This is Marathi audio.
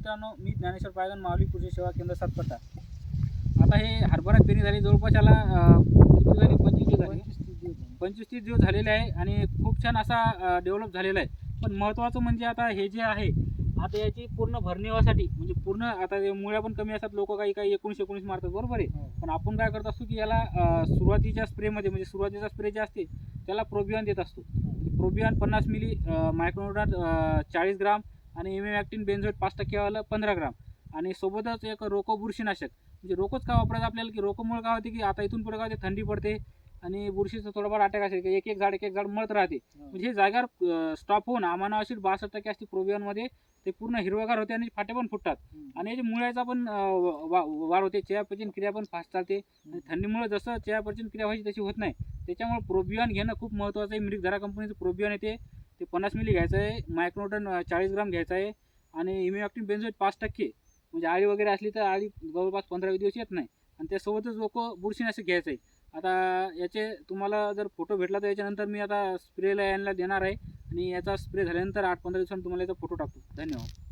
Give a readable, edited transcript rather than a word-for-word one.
मित्रांनो, मी ज्ञानेश्वर पायगन, माऊली कृषी सेवा केंद्र सातपट्टा. आता हे हरभरा पेरणी झाली जवळपास याला किती झाली, 25 दिवस झाले, 25-30 दिवस झालेले आहे आणि खूप छान असा डेव्हलप झालेला आहे. पण महत्त्वाचं म्हणजे आता हे जे आहे, आता याची पूर्ण भरणी व्हासाठी म्हणजे पूर्ण आता मुळ्या पण कमी असतात, लोक काही 19-19 मारतात, बरोबर आहे. पण आपण काय करत असतो की याला सुरुवातीच्या स्प्रेमध्ये म्हणजे सुरुवातीचा स्प्रे जे असते त्याला प्रोबियन देत असतो. प्रोबियन 50 मिली, मायक्रोन्यूटन 40 ग्राम आणि इमिडॅक्टिन बेन्झोएट 5% वालं 15 ग्राम आणि सोबतच एक रोको बुरशीनाशक. म्हणजे रोकोच का वापरायचं आपल्याला, की रोकोमुळे काय होते की आता इथून पुढे काय होते, थंडी पडते आणि बुरशीचं थोडंफार अटॅक असेल की एक एक झाड मळत राहते. म्हणजे हे जागेवर स्टॉप होऊन आम्हाला अशी 62% असते प्रोबियनमध्ये, ते पूर्ण हिरवेगार होते आणि फाटे पण फुटतात आणि याची मुळ्याचा पण वाढ होते, चयापचन क्रिया पण फास्ट चालते आणि थंडीमुळे जसं चयापचन क्रिया व्हायची तशी होत नाही. त्याच्यामुळे प्रोबियन घेणं खूप महत्त्वाचं आहे. मिरिकधरा कंपनीचं प्रोबियन येते, ते 50 मिली घ्यायचं आहे, मायक्रोन्यूटन 40 ग्राम घ्यायचं आहे आणि इमिडॅक्टिन बेन्झोएट 5%. म्हणजे आळी वगैरे असली तर आळी जवळपास 15-20 दिवस येत नाही आणि त्यासोबतच रोको बुरशीनाशक घ्यायचं आहे. आता याचे तुम्हाला जर फोटो भेटला तर याच्यानंतर मी आता स्प्रेला यायला देणार आहे आणि याचा स्प्रे झाल्यानंतर 8-15 दिवसांनी तुम्हाला याचा फोटो टाकतो. धन्यवाद.